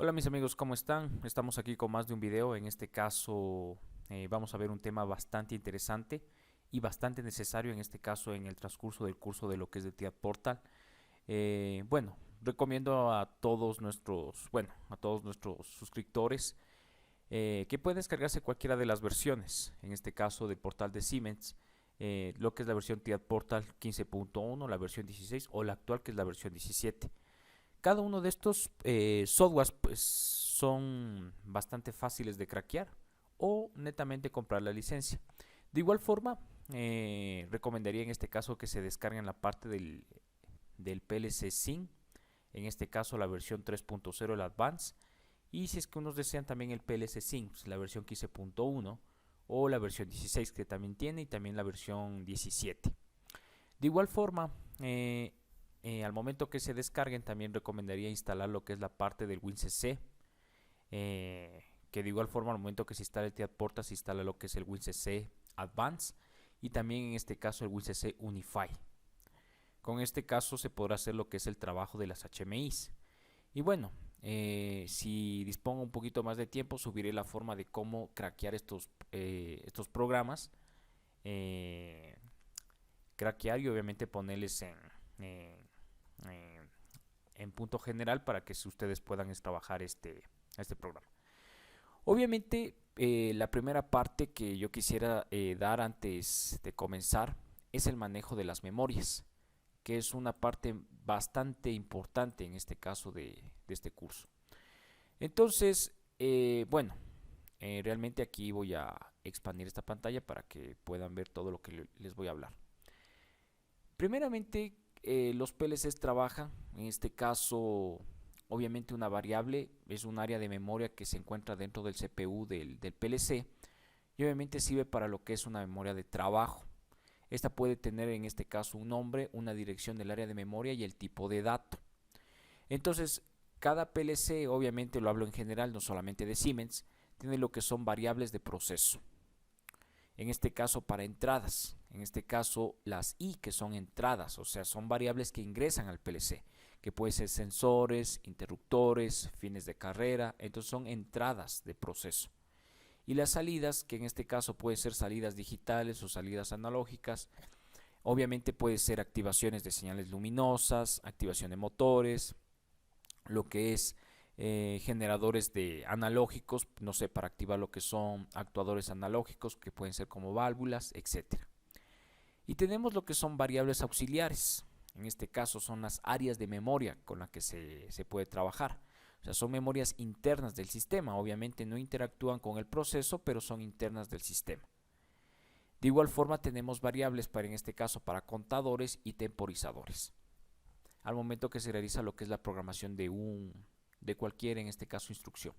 Hola mis amigos, ¿cómo están? Estamos aquí con más de un video. En este caso vamos a ver un tema bastante interesante y bastante necesario en este caso en el transcurso del curso de lo que es de TIAD Portal. Bueno, recomiendo a todos nuestros suscriptores que pueden descargarse cualquiera de las versiones, en este caso del portal de Siemens, lo que es la versión TIAD Portal 15.1, la versión 16 o la actual que es la versión 17. Cada uno de estos softwares pues, son bastante fáciles de craquear o netamente comprar la licencia. De igual forma, recomendaría en este caso que se descarguen la parte del PLC SYNC, en este caso la versión 3.0, el Advance, y si es que unos desean también el PLC SYNC, pues, la versión 15.1 o la versión 16 que también tiene y también la versión 17. De igual forma, al momento que se descarguen, también recomendaría instalar lo que es la parte del WinCC. Que de igual forma, al momento que se instale el TIAD Portal, se instala lo que es el WinCC Advanced y también en este caso el WinCC Unify. Con este caso se podrá hacer lo que es el trabajo de las HMIs. Y bueno, si dispongo un poquito más de tiempo, subiré la forma de cómo craquear estos programas. Eh, Craquear y obviamente ponerles en, en punto general para que ustedes puedan trabajar este programa. Obviamente, la primera parte que yo quisiera dar antes de comenzar es el manejo de las memorias, que es una parte bastante importante en este caso de este curso. Entonces, realmente aquí voy a expandir esta pantalla para que puedan ver todo lo que les voy a hablar. Primeramente, los PLCs trabajan, en este caso, obviamente una variable es un área de memoria que se encuentra dentro del CPU del PLC y obviamente sirve para lo que es una memoria de trabajo. Esta puede tener en este caso un nombre, una dirección del área de memoria y el tipo de dato. Entonces, cada PLC, obviamente lo hablo en general, no solamente de Siemens, tiene lo que son variables de proceso. En este caso para entradas, en este caso las I que son entradas, o sea, son variables que ingresan al PLC, que pueden ser sensores, interruptores, fines de carrera, entonces son entradas de proceso. Y las salidas, que en este caso pueden ser salidas digitales o salidas analógicas, obviamente puede ser activaciones de señales luminosas, activación de motores, lo que es generadores de analógicos, no sé, para activar lo que son actuadores analógicos, que pueden ser como válvulas, etcétera. Y tenemos lo que son variables auxiliares. En este caso son las áreas de memoria con las que se puede trabajar. O sea, son memorias internas del sistema. Obviamente no interactúan con el proceso, pero son internas del sistema. De igual forma tenemos variables para, en este caso, para contadores y temporizadores. Al momento que se realiza lo que es la programación de cualquier, en este caso, instrucción.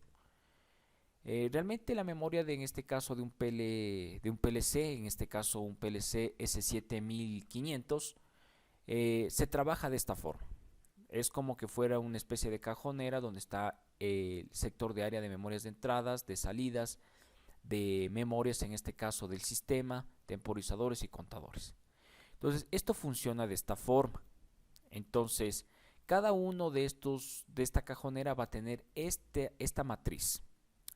Realmente la memoria en este caso de un PLC, en este caso un PLC S7500, se trabaja de esta forma. Es como que fuera una especie de cajonera donde está el sector de área de memorias de entradas, de salidas, de memorias en este caso del sistema, temporizadores y contadores. Entonces esto funciona de esta forma. Entonces cada uno de esta cajonera va a tener esta matriz.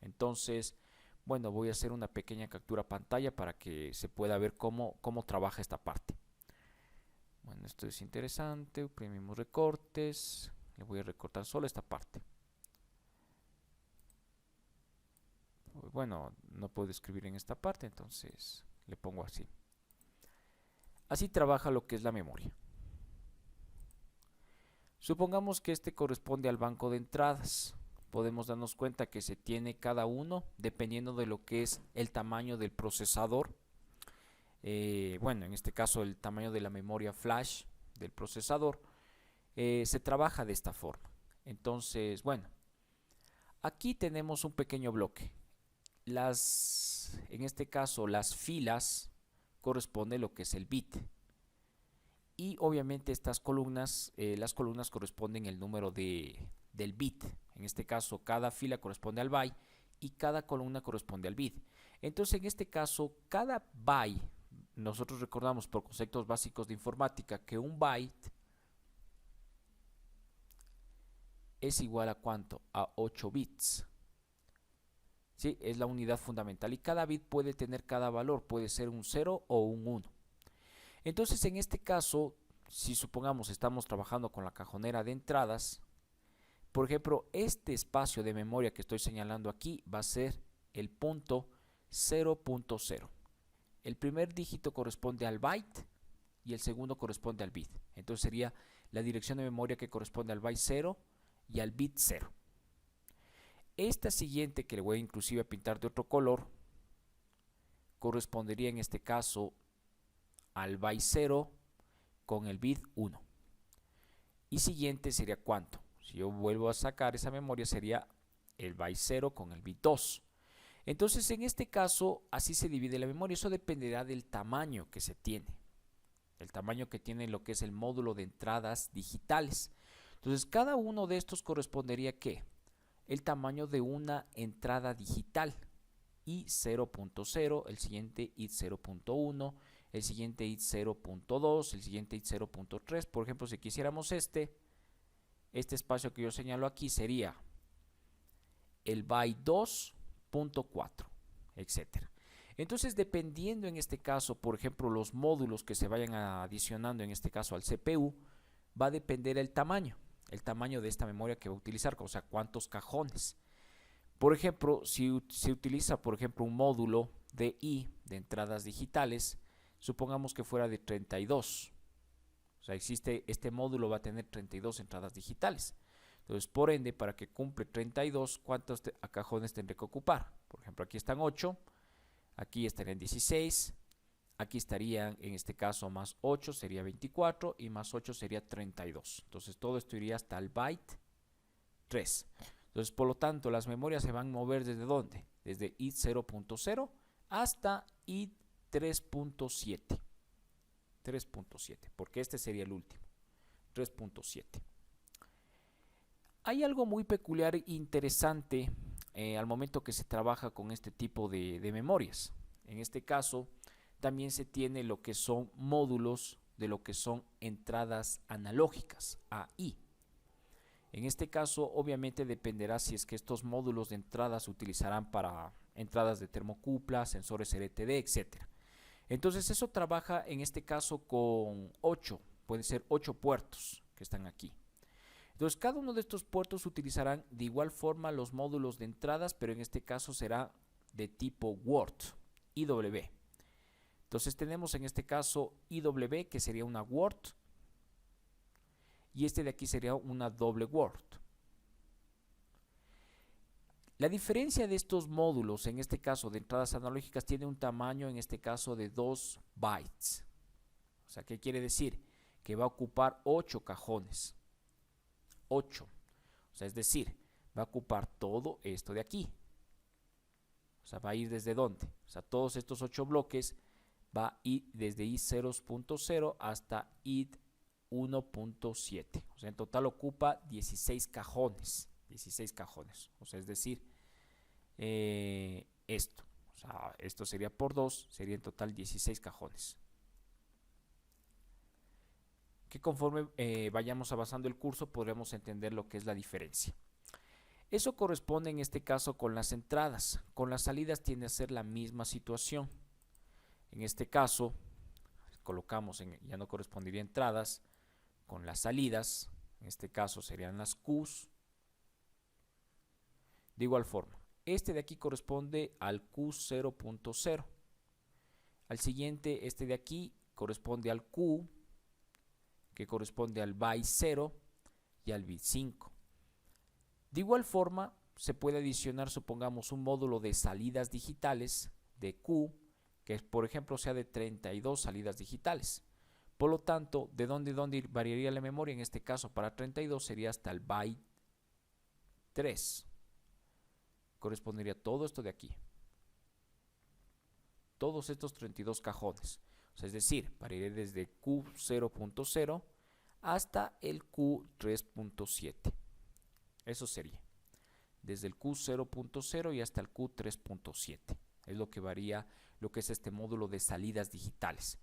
Entonces, bueno, voy a hacer una pequeña captura pantalla para que se pueda ver cómo trabaja esta parte. Bueno, esto es interesante. Oprimimos recortes. Le voy a recortar solo esta parte. Bueno, no puedo escribir en esta parte, entonces le pongo así. Así trabaja lo que es la memoria. Supongamos que este corresponde al banco de entradas. Podemos darnos cuenta que se tiene cada uno dependiendo de lo que es el tamaño del procesador. Bueno, en este caso el tamaño de la memoria flash del procesador. Se trabaja de esta forma. Entonces, bueno, aquí tenemos un pequeño bloque. En este caso, las filas corresponde lo que es el bit. Y obviamente las columnas corresponden el número del bit. En este caso, cada fila corresponde al byte y cada columna corresponde al bit. Entonces, en este caso, cada byte, nosotros recordamos por conceptos básicos de informática que un byte es igual a ¿cuánto? A 8 bits. ¿Sí? Es la unidad fundamental y cada bit puede tener cada valor, puede ser un 0 o un 1. Entonces en este caso, si supongamos estamos trabajando con la cajonera de entradas, por ejemplo, este espacio de memoria que estoy señalando aquí va a ser el punto 0.0. El primer dígito corresponde al byte y el segundo corresponde al bit. Entonces sería la dirección de memoria que corresponde al byte 0 y al bit 0. Esta siguiente, que le voy inclusive a pintar de otro color, correspondería en este caso al byte 0 con el bit 1. Y siguiente sería ¿cuánto? Si yo vuelvo a sacar esa memoria sería el byte 0 con el bit 2. Entonces en este caso así se divide la memoria. Eso dependerá del tamaño que se tiene. El tamaño que tiene lo que es el módulo de entradas digitales. Entonces cada uno de estos correspondería a ¿qué? El tamaño de una entrada digital. I 0.0, el siguiente IT 0.1, el siguiente IT 0.2, el siguiente IT 0.3. Por ejemplo, si quisiéramos este espacio que yo señalo aquí sería el byte 2.4, etcétera. Entonces, dependiendo en este caso, por ejemplo, los módulos que se vayan adicionando en este caso al CPU, va a depender el tamaño de esta memoria que va a utilizar, o sea, cuántos cajones. Por ejemplo, si se utiliza, por ejemplo, un módulo de I de entradas digitales, supongamos que fuera de 32. O sea, este módulo va a tener 32 entradas digitales. Entonces, por ende, para que cumple 32, ¿cuántos cajones tendré que ocupar? Por ejemplo, aquí están 8, aquí estarían 16, aquí estarían, en este caso, más 8 sería 24 y más 8 sería 32. Entonces, todo esto iría hasta el byte 3. Entonces, por lo tanto, las memorias se van a mover ¿desde dónde? Desde IT 0.0 hasta IT 3.7. 3.7, porque este sería el último. 3.7. Hay algo muy peculiar e interesante al momento que se trabaja con este tipo de memorias. En este caso, también se tiene lo que son módulos de lo que son entradas analógicas, AI. En este caso, obviamente dependerá si es que estos módulos de entrada se utilizarán para entradas de termocupla, sensores LTD, etc. Entonces eso trabaja en este caso con 8, pueden ser 8 puertos que están aquí. Entonces cada uno de estos puertos utilizarán de igual forma los módulos de entradas, pero en este caso será de tipo Word, IW. Entonces tenemos en este caso IW, que sería una Word, y este de aquí sería una doble Word. La diferencia de estos módulos, en este caso de entradas analógicas, tiene un tamaño, en este caso, de 2 bytes. O sea, ¿qué quiere decir? Que va a ocupar 8 cajones. 8. O sea, es decir, va a ocupar todo esto de aquí. O sea, va a ir desde dónde. O sea, todos estos 8 bloques va a ir desde I 0.0 hasta I 1.7. O sea, en total ocupa 16 cajones. 16 cajones. O sea, es decir, esto. O sea, esto sería por 2, sería en total 16 cajones. Que conforme vayamos avanzando el curso podremos entender lo que es la diferencia. Eso corresponde en este caso con las entradas. Con las salidas tiende a ser la misma situación. En este caso, colocamos, ya no correspondería entradas, con las salidas, en este caso serían las Qs. De igual forma, este de aquí corresponde al Q 0.0. Al siguiente, este de aquí corresponde al Q, que corresponde al byte 0 y al bit 5. De igual forma, se puede adicionar, supongamos, un módulo de salidas digitales de Q, que por ejemplo sea de 32 salidas digitales. Por lo tanto, ¿de dónde variaría la memoria? En este caso, para 32 sería hasta el byte 3. Correspondería todo esto de aquí. Todos estos 32 cajones. O sea, es decir, variaría desde Q 0.0 hasta el Q 3.7. Eso sería. Desde el Q 0.0 y hasta el Q 3.7. Es lo que varía lo que es este módulo de salidas digitales.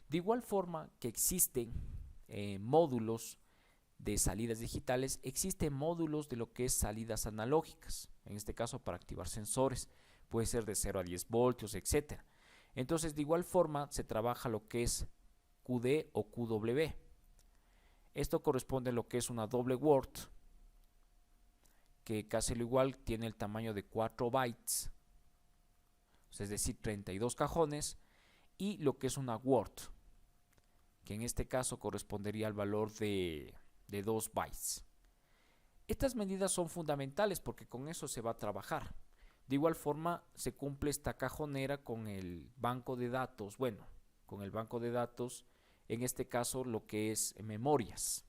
De igual forma que existen módulos de salidas digitales, existen módulos de lo que es salidas analógicas, en este caso para activar sensores, puede ser de 0 a 10 voltios, etcétera. Entonces, de igual forma, se trabaja lo que es QD o QW. Esto corresponde a lo que es una doble word, que casi lo igual tiene el tamaño de 4 bytes, es decir, 32 cajones, y lo que es una word, que en este caso correspondería al valor de 2 bytes. Estas medidas son fundamentales porque con eso se va a trabajar. De igual forma se cumple esta cajonera con el banco de datos, bueno, con el banco de datos, en este caso lo que es memorias,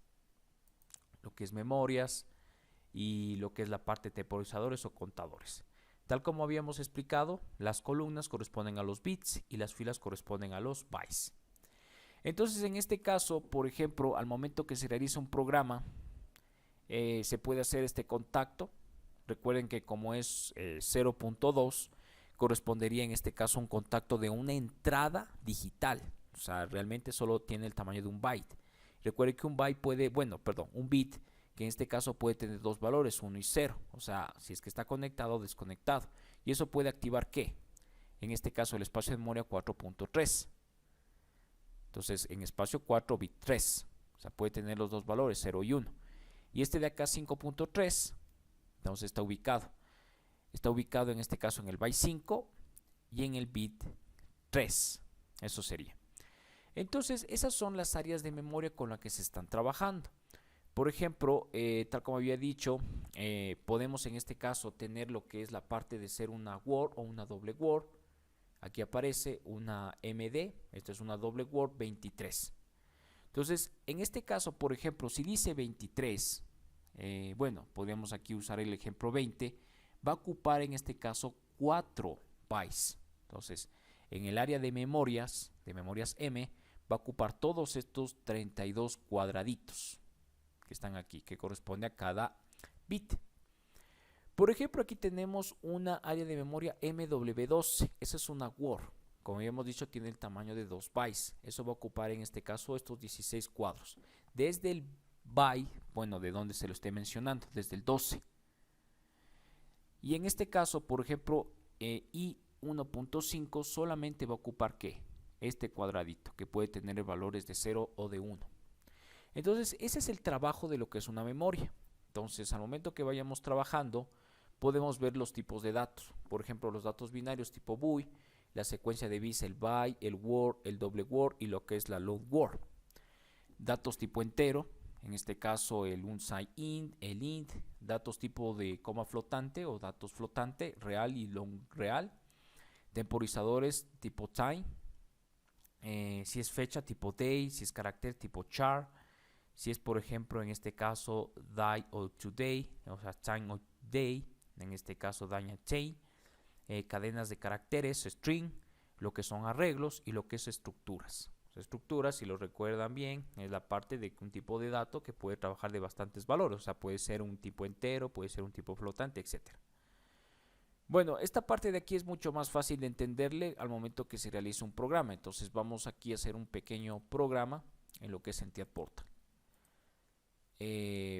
y lo que es la parte de temporizadores o contadores. Tal como habíamos explicado, las columnas corresponden a los bits y las filas corresponden a los bytes. Entonces, en este caso, por ejemplo, al momento que se realiza un programa, se puede hacer este contacto. Recuerden que como es 0.2, correspondería en este caso a un contacto de una entrada digital. O sea, realmente solo tiene el tamaño de un byte. Recuerden que un byte puede, un bit, que en este caso puede tener dos valores, 1 y 0. O sea, si es que está conectado o desconectado. Y eso puede activar ¿qué? En este caso el espacio de memoria 4.3. Entonces, en espacio 4, bit 3. O sea, puede tener los dos valores, 0 y 1. Y este de acá, 5.3, entonces está ubicado. Está ubicado en este caso en el byte 5 y en el bit 3. Eso sería. Entonces, esas son las áreas de memoria con las que se están trabajando. Por ejemplo, tal como había dicho, podemos en este caso tener lo que es la parte de ser una word o una doble word. Aquí aparece una MD, esta es una doble word 23. Entonces, en este caso, por ejemplo, si dice 23, bueno, podríamos aquí usar el ejemplo 20, va a ocupar en este caso 4 bytes. Entonces, en el área de memorias M, va a ocupar todos estos 32 cuadraditos que están aquí, que corresponde a cada bit. Por ejemplo, aquí tenemos una área de memoria MW12, esa es una word. Como habíamos dicho, tiene el tamaño de 2 bytes. Eso va a ocupar en este caso estos 16 cuadros. Desde el byte, bueno, de donde se lo esté mencionando, desde el 12. Y en este caso, por ejemplo, I1.5 solamente va a ocupar ¿qué? Este cuadradito, que puede tener valores de 0 o de 1. Entonces, ese es el trabajo de lo que es una memoria. Entonces, al momento que vayamos trabajando, podemos ver los tipos de datos. Por ejemplo, los datos binarios tipo BUI, la secuencia de bits, el byte, el word, el doble word y lo que es la load word. Datos tipo entero, en este caso el unsigned int, el int, datos tipo de coma flotante o datos flotante, real y long real, temporizadores tipo time, si es fecha tipo day, si es carácter tipo char, si es por ejemplo en este caso day o today, o sea time o day, en este caso day and chain, cadenas de caracteres, string, lo que son arreglos y lo que es estructuras. Estructuras, si lo recuerdan bien, es la parte de un tipo de dato que puede trabajar de bastantes valores, o sea, puede ser un tipo entero, puede ser un tipo flotante, etcétera. Bueno, esta parte de aquí es mucho más fácil de entenderle al momento que se realiza un programa. Entonces vamos aquí a hacer un pequeño programa en lo que es Entidad Portal.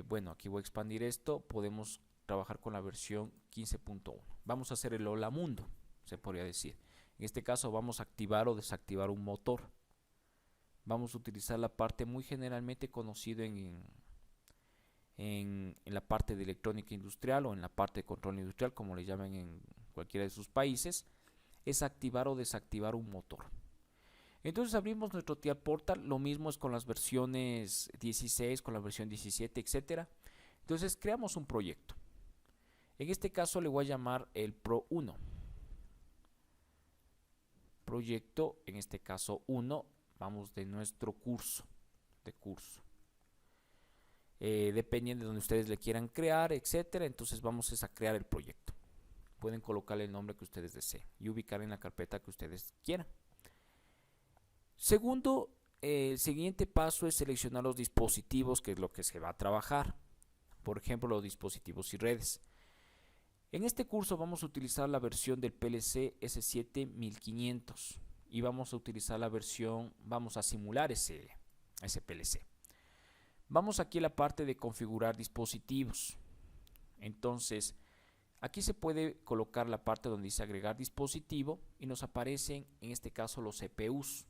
Bueno, aquí voy a expandir esto. Podemos trabajar con la versión 15.1. Vamos a hacer el hola mundo, se podría decir. En este caso vamos a activar o desactivar un motor. Vamos a utilizar la parte muy generalmente conocida en la parte de electrónica industrial o en la parte de control industrial, como le llaman en cualquiera de sus países, es activar o desactivar un motor. Entonces abrimos nuestro TIAL Portal, lo mismo es con las versiones 16, con la versión 17, etcétera. Entonces creamos un proyecto. En este caso le voy a llamar el Pro 1. Proyecto, en este caso 1, vamos de nuestro curso. Dependiendo de donde ustedes le quieran crear, etcétera. Entonces vamos a crear el proyecto. Pueden colocarle el nombre que ustedes deseen y ubicar en la carpeta que ustedes quieran. Segundo, el siguiente paso es seleccionar los dispositivos, que es lo que se va a trabajar. Por ejemplo, los dispositivos y redes. En este curso vamos a utilizar la versión del PLC S7 1500 y vamos a utilizar la versión, vamos a simular ese PLC. Vamos aquí a la parte de configurar dispositivos. Entonces, aquí se puede colocar la parte donde dice agregar dispositivo y nos aparecen en este caso los CPUs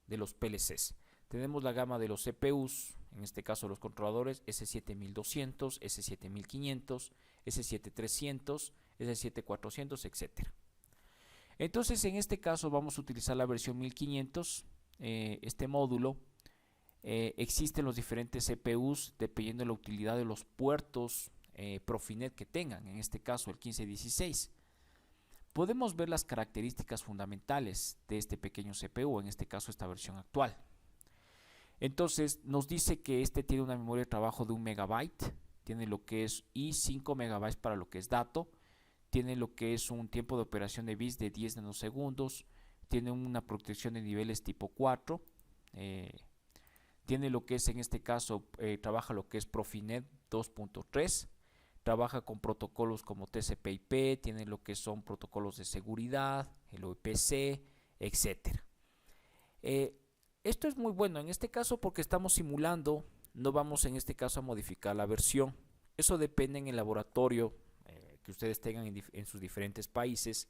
de los PLCs. Tenemos la gama de los CPUs, en este caso los controladores S7200, S7500, S7300, S7400, etc. Entonces en este caso vamos a utilizar la versión 1500, este módulo. Existen los diferentes CPUs dependiendo de la utilidad de los puertos Profinet que tengan, en este caso el 1516. Podemos ver las características fundamentales de este pequeño CPU, en este caso esta versión actual. Entonces nos dice que este tiene una memoria de trabajo de 1 megabyte, tiene lo que es y 5 megabytes para lo que es dato, tiene lo que es un tiempo de operación de bits de 10 nanosegundos, tiene una protección de niveles tipo 4, tiene lo que es en este caso, trabaja lo que es Profinet 2.3, trabaja con protocolos como TCP/IP, tiene lo que son protocolos de seguridad, el OPC, etc. Esto es muy bueno en este caso porque estamos simulando, no vamos en este caso a modificar la versión. Eso depende en el laboratorio que ustedes tengan en sus diferentes países.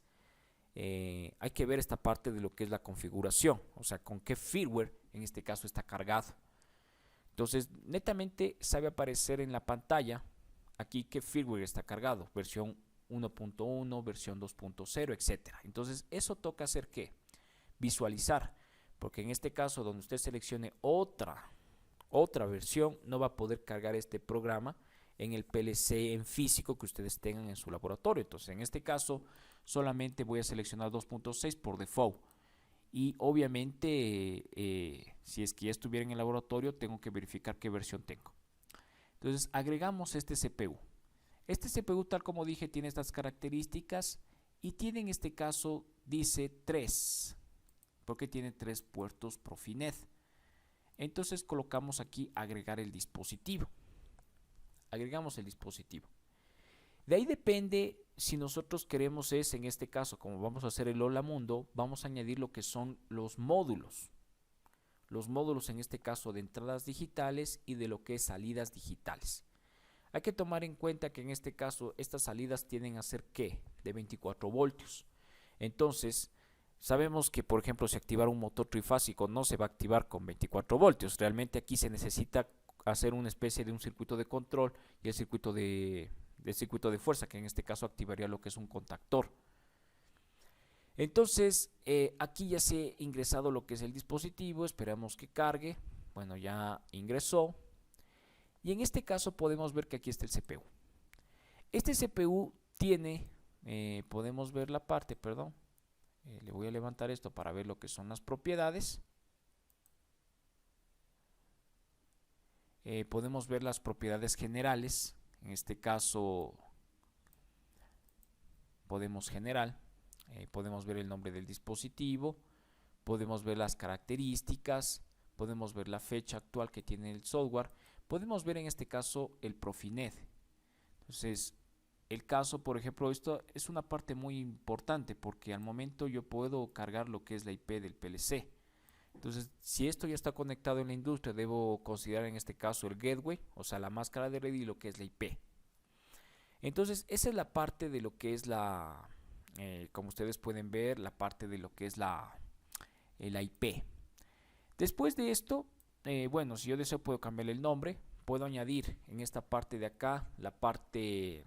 Hay que ver esta parte de lo que es la configuración, o sea, con qué firmware en este caso está cargado. Entonces, netamente sabe aparecer en la pantalla aquí qué firmware está cargado, versión 1.1, versión 2.0, etc. Entonces, eso toca hacer ¿qué? Visualizar, porque en este caso donde usted seleccione otra versión, no va a poder cargar este programa en el PLC en físico que ustedes tengan en su laboratorio. Entonces, en este caso, solamente voy a seleccionar 2.6 por default. Y obviamente, si es que ya estuviera en el laboratorio, tengo que verificar qué versión tengo. Entonces, agregamos este CPU. Este CPU, tal como dije, tiene estas características y tiene en este caso, dice 3, porque tiene 3 puertos Profinet. Entonces, colocamos aquí agregar el dispositivo. Agregamos el dispositivo. De ahí depende si nosotros queremos en este caso, como vamos a hacer el Hola Mundo, vamos a añadir lo que son los módulos. Los módulos en este caso de entradas digitales y de lo que es salidas digitales. Hay que tomar en cuenta que en este caso estas salidas tienden a ser ¿qué? De 24 voltios. Entonces, sabemos que por ejemplo si activar un motor trifásico no se va a activar con 24 voltios. Realmente aquí se necesita hacer una especie de un circuito de control y el circuito de fuerza, que en este caso activaría lo que es un contactor. Entonces, aquí ya se ha ingresado lo que es el dispositivo, esperamos que cargue. Bueno, ya ingresó. Y en este caso podemos ver que aquí está el CPU. Este CPU tiene, podemos ver la parte, perdón, le voy a levantar esto para ver lo que son las propiedades. Podemos ver las propiedades generales. En este caso podemos general, podemos ver el nombre del dispositivo, podemos ver las características, podemos ver la fecha actual que tiene el software, podemos ver en este caso el Profinet. Entonces, el caso, por ejemplo, esto es una parte muy importante porque al momento yo puedo cargar lo que es la IP del PLC. Entonces, si esto ya está conectado en la industria, debo considerar en este caso el gateway, o sea, la máscara de red y lo que es la IP. Entonces, esa es la parte de lo que es como ustedes pueden ver, la parte de lo que es la IP. Después de esto, bueno, si yo deseo puedo cambiarle el nombre, puedo añadir en esta parte de acá, la parte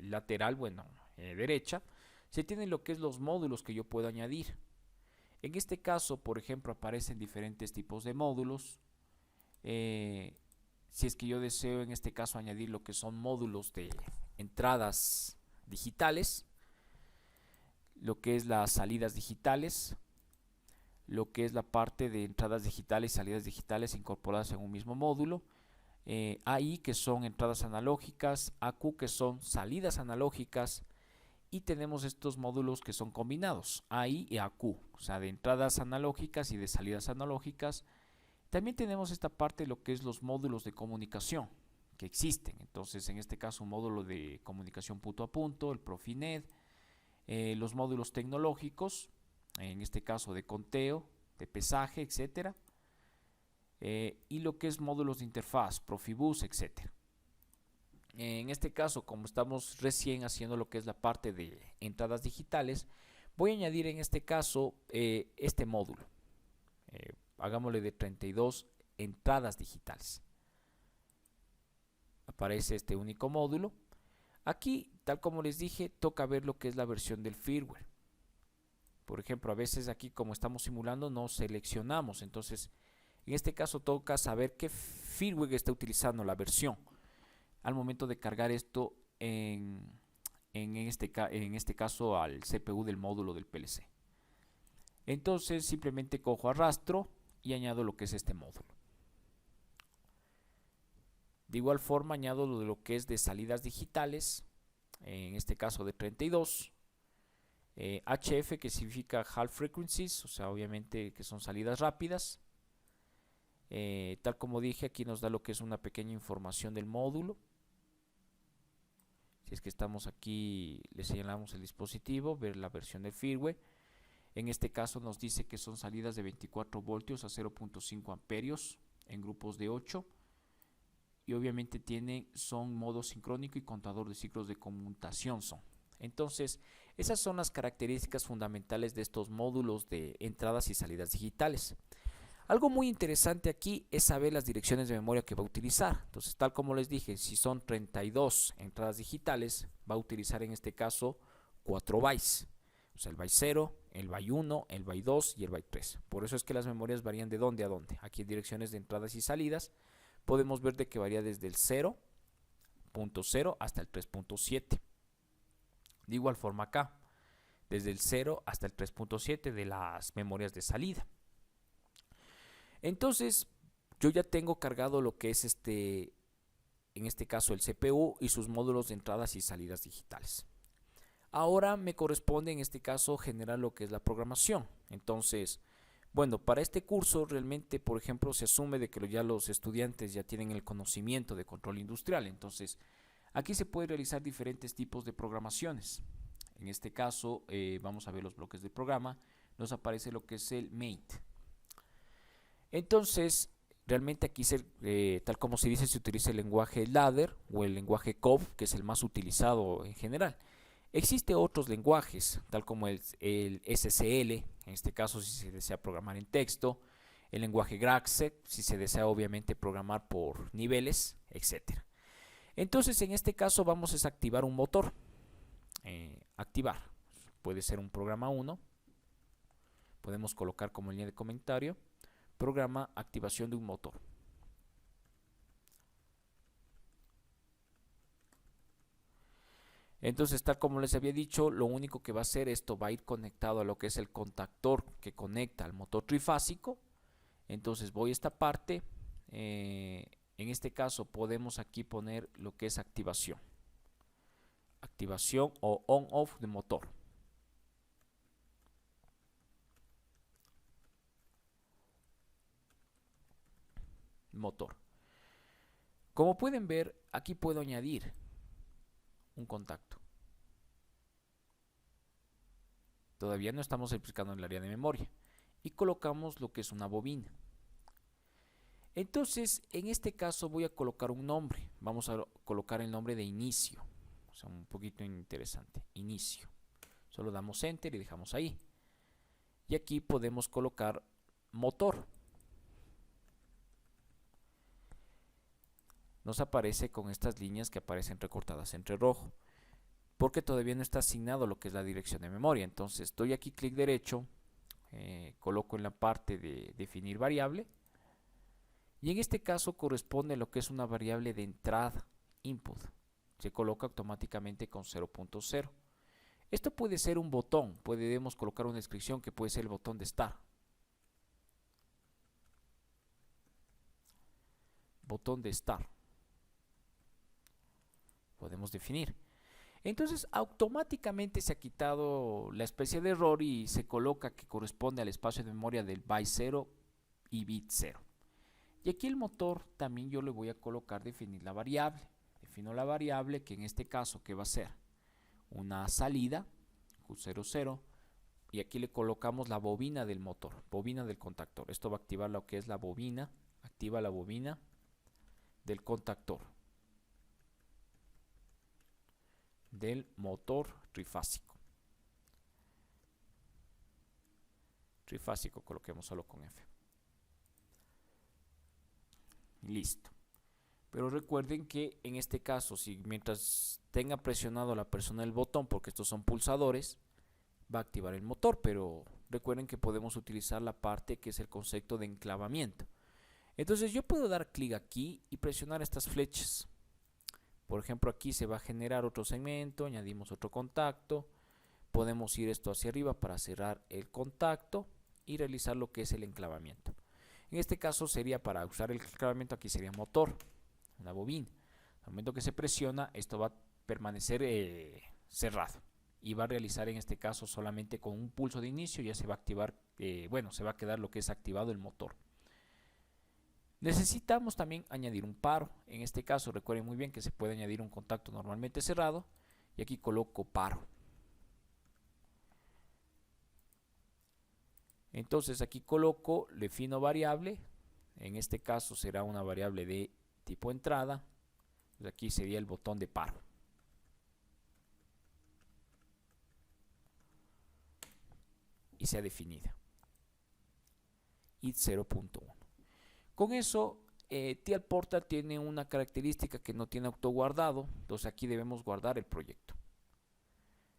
lateral, bueno, derecha, se tienen lo que es los módulos que yo puedo añadir. En este caso, por ejemplo, aparecen diferentes tipos de módulos. Si es que yo deseo en este caso añadir lo que son módulos de entradas digitales, lo que es las salidas digitales, lo que es la parte de entradas digitales y salidas digitales incorporadas en un mismo módulo, AI que son entradas analógicas, AQ que son salidas analógicas, y tenemos estos módulos que son combinados, AI y AQ, o sea, de entradas analógicas y de salidas analógicas. También tenemos esta parte de lo que es los módulos de comunicación que existen. Entonces, en este caso, un módulo de comunicación punto a punto, el Profinet, los módulos tecnológicos, en este caso de conteo, de pesaje, etcétera. y lo que es módulos de interfaz, Profibus, etc. En este caso, como estamos recién haciendo lo que es la parte de entradas digitales, voy a añadir en este caso este módulo. Hagámosle de 32 entradas digitales. Aparece este único módulo. Aquí, tal como les dije, toca ver lo que es la versión del firmware. Por ejemplo, a veces aquí, como estamos simulando, no seleccionamos. Entonces, en este caso toca saber qué firmware está utilizando la versión al momento de cargar esto en este caso al CPU del módulo del PLC. Entonces simplemente cojo arrastro y añado lo que es este módulo. De igual forma añado lo que es de salidas digitales, en este caso de 32, HF que significa Half Frequencies, o sea obviamente que son salidas rápidas. Tal como dije, aquí nos da lo que es una pequeña información del módulo. Si es que estamos aquí, le señalamos el dispositivo, ver la versión del firmware. En este caso nos dice que son salidas de 24 voltios a 0.5 amperios en grupos de 8. Y obviamente son modo sincrónico y contador de ciclos de conmutación son. Entonces, esas son las características fundamentales de estos módulos de entradas y salidas digitales. Algo muy interesante aquí es saber las direcciones de memoria que va a utilizar. Entonces, tal como les dije, si son 32 entradas digitales, va a utilizar en este caso 4 bytes. O sea, el byte 0, el byte 1, el byte 2 y el byte 3. Por eso es que las memorias varían de dónde a dónde. Aquí en direcciones de entradas y salidas podemos ver de que varía desde el 0.0 hasta el 3.7. De igual forma acá, desde el 0 hasta el 3.7 de las memorias de salida. Entonces, yo ya tengo cargado lo que es en este caso el CPU y sus módulos de entradas y salidas digitales. Ahora me corresponde en este caso generar lo que es la programación. Entonces, bueno, para este curso realmente, por ejemplo, se asume de que ya los estudiantes ya tienen el conocimiento de control industrial. Entonces, aquí se puede realizar diferentes tipos de programaciones. En este caso, vamos a ver los bloques del programa. Nos aparece lo que es el mate. Entonces, realmente aquí, tal como se dice, se utiliza el lenguaje ladder o el lenguaje COV, que es el más utilizado en general. Existen otros lenguajes, tal como el SCL, en este caso si se desea programar en texto, el lenguaje Graphics, si se desea obviamente programar por niveles, etc. Entonces en este caso vamos a desactivar un motor. Activar, puede ser un programa 1, podemos colocar como línea de comentario, programa activación de un motor. Entonces, tal como les había dicho, lo único que va a hacer esto va a ir conectado a lo que es el contactor que conecta al motor trifásico. Entonces voy a esta parte, en este caso podemos aquí poner lo que es activación. Activación o on-off de motor. Motor. Como pueden ver, aquí puedo añadir un contacto. Todavía no estamos explicando en el área de memoria. Y colocamos lo que es una bobina. Entonces, en este caso voy a colocar un nombre. Vamos a colocar el nombre de inicio. O sea, un poquito interesante. Inicio. Solo damos enter y dejamos ahí. Y aquí podemos colocar motor. Nos aparece con estas líneas que aparecen recortadas entre rojo, porque todavía no está asignado lo que es la dirección de memoria. Entonces doy aquí clic derecho, coloco en la parte de definir variable, y en este caso corresponde lo que es una variable de entrada, input. Se coloca automáticamente con 0.0. Esto puede ser un botón, podemos colocar una descripción que puede ser el botón de start. Botón de start. Podemos definir. Entonces automáticamente se ha quitado la especie de error y se coloca que corresponde al espacio de memoria del byte 0 y bit 0. Y aquí el motor también yo le voy a colocar definir la variable. Defino la variable que en este caso que va a ser una salida Q00 y aquí le colocamos la bobina del motor, bobina del contactor. Esto va a activar lo que es la bobina activa la bobina del contactor del motor trifásico. Trifásico, coloquemos solo con F. Listo. Pero recuerden que en este caso, si mientras tenga presionado la persona el botón, porque estos son pulsadores, va a activar el motor, pero recuerden que podemos utilizar la parte que es el concepto de enclavamiento. Entonces yo puedo dar clic aquí y presionar estas flechas. Por ejemplo, aquí se va a generar otro segmento, añadimos otro contacto, podemos ir esto hacia arriba para cerrar el contacto y realizar lo que es el enclavamiento. En este caso sería para usar el enclavamiento, aquí sería motor, la bobina. Al momento que se presiona, esto va a permanecer cerrado y va a realizar en este caso solamente con un pulso de inicio, ya se va a activar, bueno, se va a quedar lo que es activado el motor. Necesitamos también añadir un paro. En este caso recuerden muy bien que se puede añadir un contacto normalmente cerrado y aquí coloco paro. Entonces aquí coloco, le defino variable, en este caso será una variable de tipo entrada, pues aquí sería el botón de paro. Y sea definida. id 0.1. Con eso, TL Portal tiene una característica que no tiene autoguardado, entonces aquí debemos guardar el proyecto.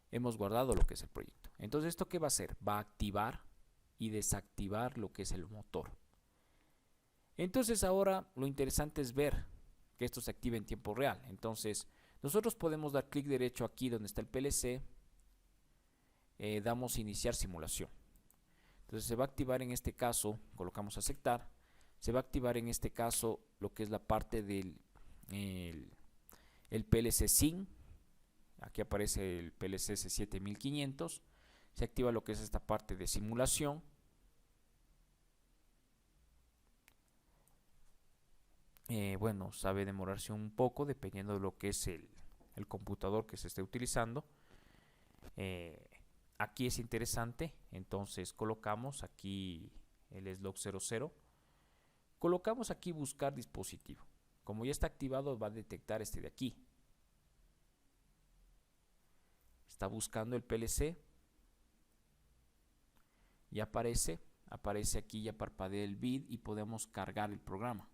Hemos guardado lo que es el proyecto. Entonces, ¿esto qué va a hacer? Va a activar y desactivar lo que es el motor. Entonces, ahora lo interesante es ver que esto se active en tiempo real. Entonces, nosotros podemos dar clic derecho aquí donde está el PLC, damos iniciar simulación. Entonces, se va a activar en este caso, colocamos aceptar. Se va a activar en este caso lo que es la parte del el PLC SYN. Aquí aparece el PLC C7500. Se activa lo que es esta parte de simulación. Bueno, sabe demorarse un poco dependiendo de lo que es el computador que se esté utilizando. Aquí es interesante, entonces colocamos aquí el slog 00. Colocamos aquí buscar dispositivo. Como ya está activado, va a detectar este de aquí. Está buscando el PLC. Ya aparece aquí, ya parpadea el bit y podemos cargar el programa.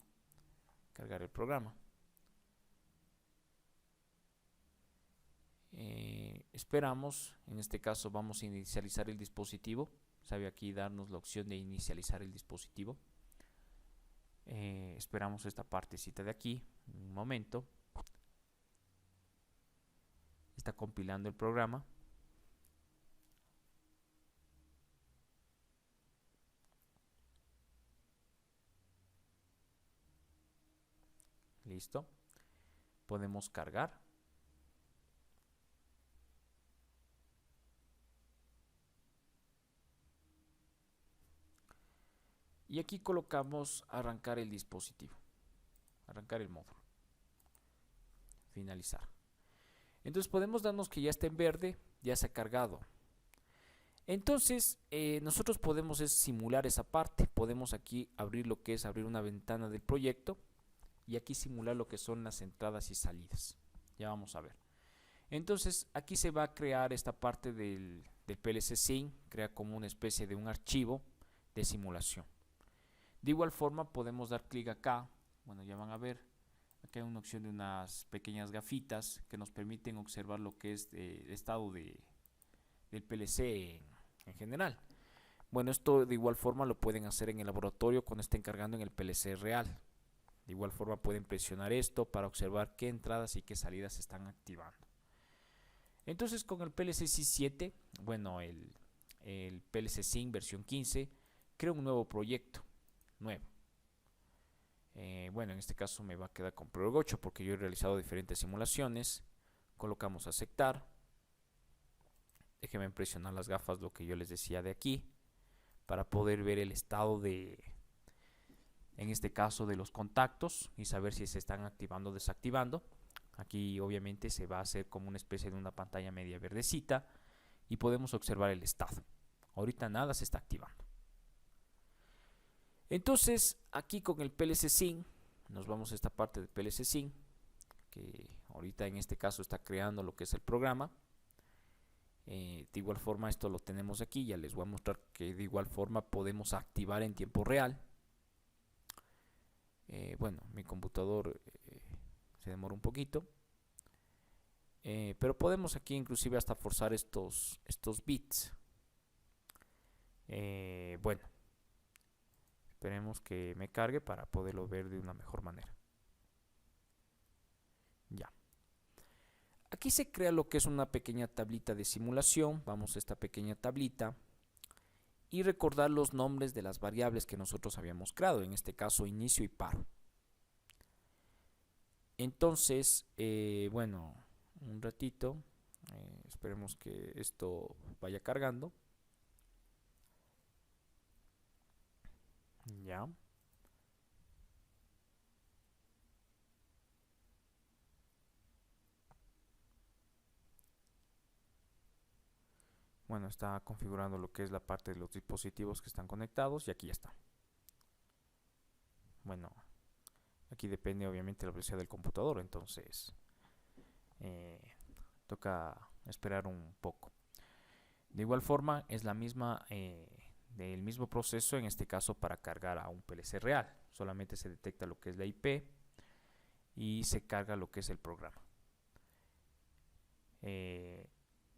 Esperamos, en este caso vamos a inicializar el dispositivo. Sabe aquí darnos la opción de inicializar el dispositivo. Esperamos esta partecita de aquí, un momento. Está compilando el programa. Listo. Podemos cargar. Y aquí colocamos arrancar el dispositivo. Arrancar el módulo. Finalizar. Entonces podemos darnos que ya está en verde, ya se ha cargado. Entonces nosotros podemos simular esa parte. Podemos aquí abrir lo que es abrir una ventana del proyecto y aquí simular lo que son las entradas y salidas. Ya vamos a ver. Entonces aquí se va a crear esta parte del PLC SYN, crea como una especie de un archivo de simulación. De igual forma podemos dar clic acá, bueno ya van a ver, aquí hay una opción de unas pequeñas gafitas que nos permiten observar lo que es el estado del PLC en general. Bueno, esto de igual forma lo pueden hacer en el laboratorio cuando estén cargando en el PLC real. De igual forma pueden presionar esto para observar qué entradas y qué salidas se están activando. Entonces con el PLC C7, bueno, el PLC SYN versión 15, creo un nuevo proyecto, nuevo. Bueno, en este caso me va a quedar con Prolog 8 porque yo he realizado diferentes simulaciones. Colocamos aceptar. Déjenme presionar las gafas, lo que yo les decía de aquí, para poder ver el estado de, en este caso, de los contactos y saber si se están activando o desactivando. Aquí obviamente se va a hacer como una especie de una pantalla media verdecita y podemos observar el estado. Ahorita nada se está activando. Entonces aquí con el PLC Sync nos vamos a esta parte del PLC Sync, que ahorita en este caso está creando lo que es el programa. De igual forma esto lo tenemos aquí, ya les voy a mostrar que de igual forma podemos activar en tiempo real. Bueno, mi computador se demora un poquito, pero podemos aquí inclusive hasta forzar estos bits. Bueno, esperemos que me cargue para poderlo ver de una mejor manera. Ya. Aquí se crea lo que es una pequeña tablita de simulación. Vamos a esta pequeña tablita y recordar los nombres de las variables que nosotros habíamos creado, en este caso inicio y paro. Entonces, bueno, un ratito, esperemos que esto vaya cargando. Ya. Bueno, está configurando lo que es la parte de los dispositivos que están conectados y aquí ya está. Bueno, aquí depende obviamente de la velocidad del computador, entonces toca esperar un poco. De igual forma es la misma del mismo proceso en este caso para cargar a un PLC real. Solamente se detecta lo que es la IP y se carga lo que es el programa.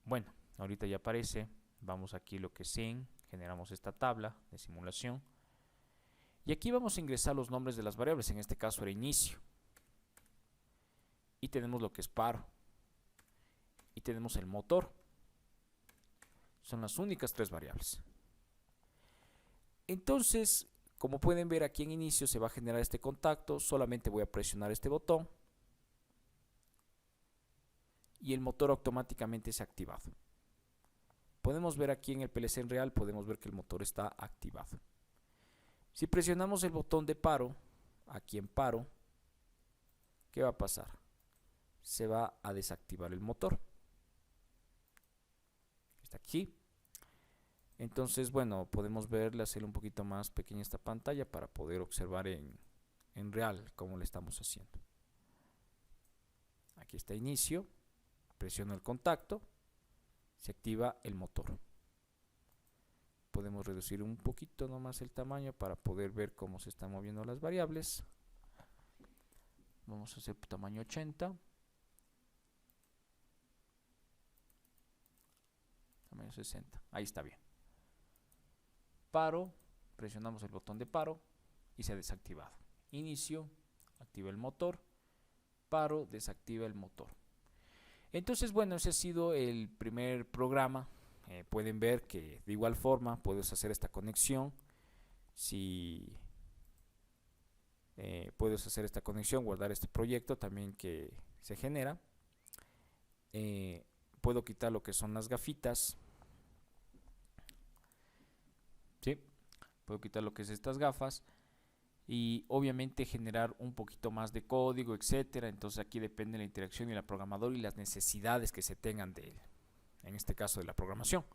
Bueno, ahorita ya aparece. Vamos aquí lo que es Sync, generamos esta tabla de simulación y aquí vamos a ingresar los nombres de las variables. En este caso era inicio y tenemos lo que es paro y tenemos el motor. Son las únicas tres variables. Entonces, como pueden ver aquí en inicio se va a generar este contacto. Solamente voy a presionar este botón y el motor automáticamente se ha activado. Podemos ver aquí en el PLC en real, podemos ver que el motor está activado. Si presionamos el botón de paro, aquí en paro, ¿qué va a pasar? Se va a desactivar el motor. Está aquí. Entonces, bueno, podemos verle, hacer un poquito más pequeña esta pantalla para poder observar en real cómo le estamos haciendo. Aquí está inicio, presiono el contacto, se activa el motor. Podemos reducir un poquito nomás el tamaño para poder ver cómo se están moviendo las variables. Vamos a hacer tamaño 80. Tamaño 60. Ahí está bien. Paro, presionamos el botón de paro y se ha desactivado. Inicio, activa el motor. Paro, desactiva el motor. Entonces, bueno, ese ha sido el primer programa. Pueden ver que de igual forma puedes hacer esta conexión. Si puedes hacer esta conexión, guardar este proyecto también que se genera. Puedo quitar lo que son las gafitas. ¿Sí? Puedo quitar lo que es estas gafas y obviamente generar un poquito más de código, etcétera. Entonces aquí depende de la interacción y el programador y las necesidades que se tengan de él, en este caso de la programación.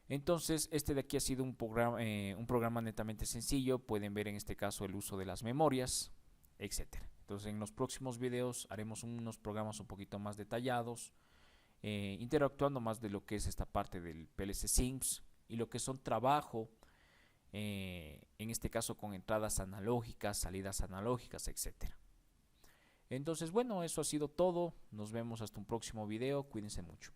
Entonces este de aquí ha sido un programa netamente sencillo. Pueden ver en este caso el uso de las memorias, etcétera. Entonces en los próximos videos haremos unos programas un poquito más detallados, interactuando más de lo que es esta parte del PLC Syncs y lo que son trabajo, en este caso con entradas analógicas, salidas analógicas, etcétera. Entonces, bueno, eso ha sido todo. Nos vemos hasta un próximo video. Cuídense mucho.